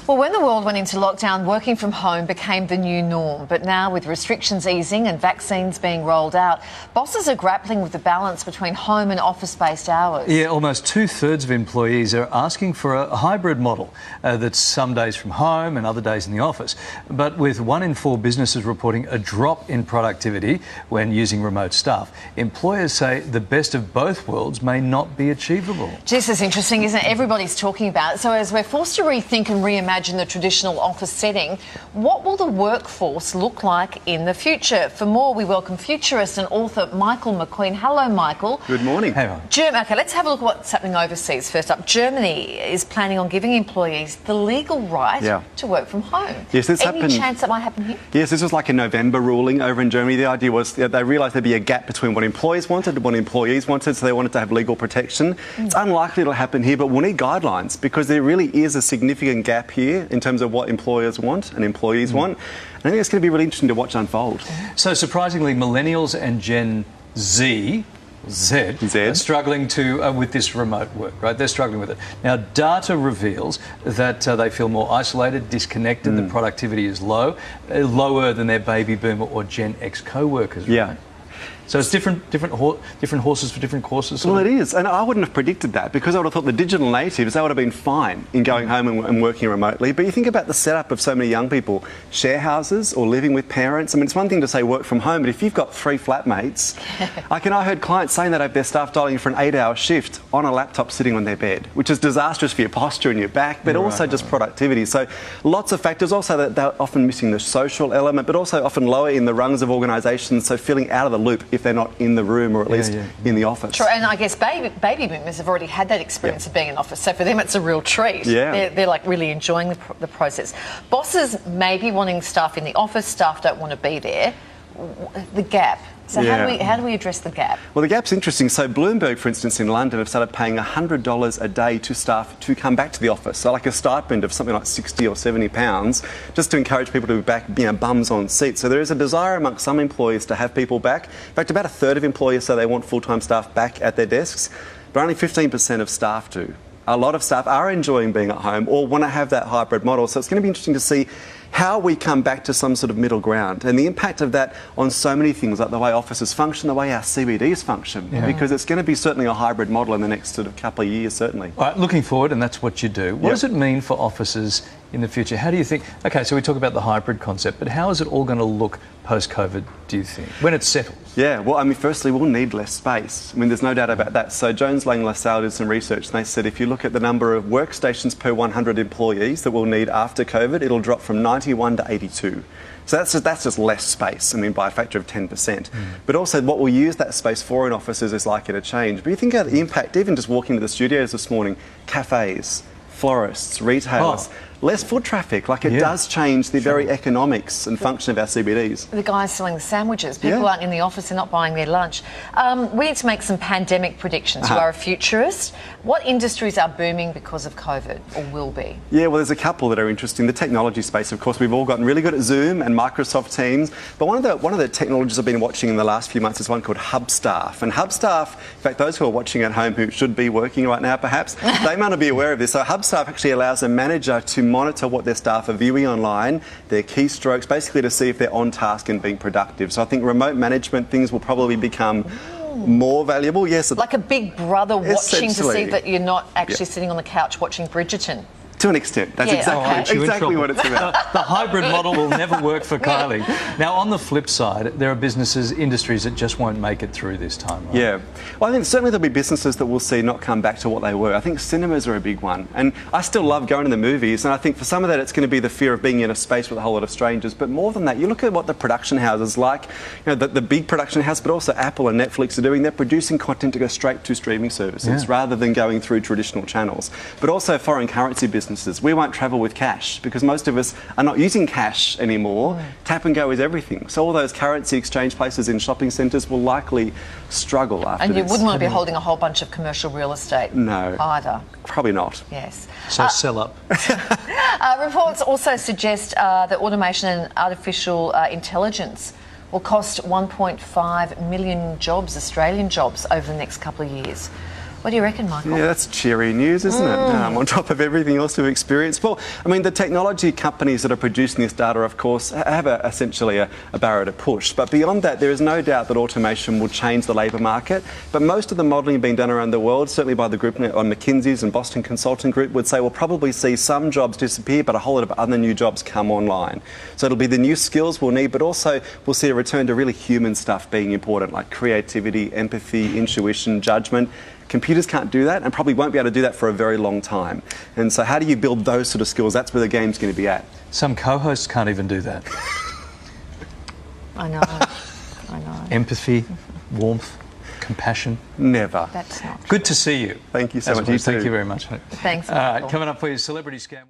Well, when the world went into lockdown, working from home became the new norm. But now, with restrictions easing and vaccines being rolled out, bosses are grappling with the balance between home and office-based hours. Yeah, almost two-thirds of employees are asking for a hybrid model that's some days from home and other days in the office. But with 1 in 4 businesses reporting a drop in productivity when using remote staff, employers say the best of both worlds may not be achievable. This is interesting, isn't it? Everybody's talking about it. So as we're forced to rethink and reimagine the traditional office setting, what will the workforce look like in the future? For more, we welcome futurist and author Michael McQueen. Hello, Michael. Good morning. Hey, Okay, let's have a look at what's happening overseas. First up, Germany is planning on giving employees the legal right to work from home. Yes, this Any happened. chance that might happen here? Yes, this was like a November ruling over in Germany. The idea was that they realised there'd be a gap between what employers wanted and what employees wanted, so they wanted to have legal protection. It's unlikely it'll happen here, but we'll need guidelines because there really is a significant gap here in terms of what employers want and employees want. And I think it's going to be really interesting to watch unfold. So surprisingly, millennials and Gen Z are struggling with this remote work, right? They're struggling with it. Now, data reveals that they feel more isolated, disconnected, the productivity is lower than their baby boomer or Gen X co-workers. Right? Yeah. So it's different horses for different courses? Well, it is. And I wouldn't have predicted that because I would have thought the digital natives, they would have been fine in going home and working remotely. But you think about the setup of so many young people, share houses or living with parents. I mean, it's one thing to say work from home, but if you've got 3 flatmates, I heard clients saying that have their staff dialing for an 8-hour shift on a laptop sitting on their bed, which is disastrous for your posture and your back, but also just productivity. So lots of factors. Also, that they're often missing the social element, but also often lower in the rungs of organisations, so feeling out of the loop if they're not in the room or at least in the office. Sure, and I guess baby boomers have already had that experience of being in office, so for them it's a real treat. Yeah. They're like really enjoying the process. Bosses may be wanting staff in the office, staff don't want to be there. The gap. So how do we address the gap? Well, the gap's interesting. So Bloomberg, for instance, in London have started paying $100 a day to staff to come back to the office. So like a stipend of something like 60 or 70 pounds, just to encourage people to be back, bums on seats. So there is a desire amongst some employees to have people back. In fact, about a third of employers say they want full-time staff back at their desks, but only 15% of staff do. A lot of staff are enjoying being at home or want to have that hybrid model. So it's going to be interesting to see how we come back to some sort of middle ground and the impact of that on so many things, like the way offices function, the way our CBDs function, because it's going to be certainly a hybrid model in the next sort of couple of years, certainly. All right, looking forward, and that's what you do. What does it mean for offices in the future? How do you think... OK, so we talk about the hybrid concept, but how is it all going to look post-COVID, do you think, when it settles? Yeah, well, I mean, firstly, we'll need less space. I mean, there's no doubt about that. So Jones Lang LaSalle did some research and they said if you look at the number of workstations per 100 employees that we'll need after COVID, it'll drop from 91 to 82. So that's just less space, I mean, by a factor of 10%. But also what we'll use that space for in offices is likely to change. But you think about the impact, even just walking to the studios this morning, cafes, florists, retailers, less foot traffic. Like it does change the very economics and function of our CBDs. The guys selling the sandwiches, people aren't in the office, they're not buying their lunch. We need to make some pandemic predictions. You are a futurist. What industries are booming because of COVID, or will be? Yeah, well, there's a couple that are interesting. The technology space, of course, we've all gotten really good at Zoom and Microsoft Teams. But one of the technologies I've been watching in the last few months is one called Hubstaff. And Hubstaff, in fact, those who are watching at home who should be working right now, perhaps, they might not be aware of this. So Hubstaff actually allows a manager to monitor what their staff are viewing online, their keystrokes, basically to see if they're on task and being productive. So I think remote management things will probably become more valuable. Yes, like a big brother watching to see that you're not actually sitting on the couch watching Bridgerton. To an extent. That's exactly what it's about. The hybrid model will never work for Kylie. Now, on the flip side, there are industries that just won't make it through this time, right? Yeah. Well, I think certainly there'll be businesses that we'll see not come back to what they were. I think cinemas are a big one. And I still love going to the movies. And I think for some of that, it's going to be the fear of being in a space with a whole lot of strangers. But more than that, you look at what the production houses like, the big production house, but also Apple and Netflix are doing. They're producing content to go straight to streaming services rather than going through traditional channels. But also foreign currency businesses. We won't travel with cash because most of us are not using cash anymore. Tap and go is everything. So all those currency exchange places in shopping centres will likely struggle after this. And you wouldn't want to be Mm-hmm. holding a whole bunch of commercial real estate either. Probably not. Yes. So sell up. Reports also suggest that automation and artificial intelligence will cost 1.5 million jobs, Australian jobs, over the next couple of years. What do you reckon, Michael? Yeah, that's cheery news, isn't it? On top of everything else we've experienced. Well, I mean, the technology companies that are producing this data, of course, have essentially a barrier to push. But beyond that, there is no doubt that automation will change the labour market. But most of the modelling being done around the world, certainly by the group on McKinsey's and Boston Consulting Group, would say we'll probably see some jobs disappear, but a whole lot of other new jobs come online. So it'll be the new skills we'll need, but also we'll see a return to really human stuff being important, like creativity, empathy, intuition, judgment. Computers can't do that and probably won't be able to do that for a very long time. And so how do you build those sort of skills? That's where the game's going to be at. Some co-hosts can't even do that. I know. I know. Empathy, warmth, compassion. Never. That's not Good to see you. Thank you so much. Thank you very much. Thanks, All right, Michael. coming up for you, Celebrity Scam.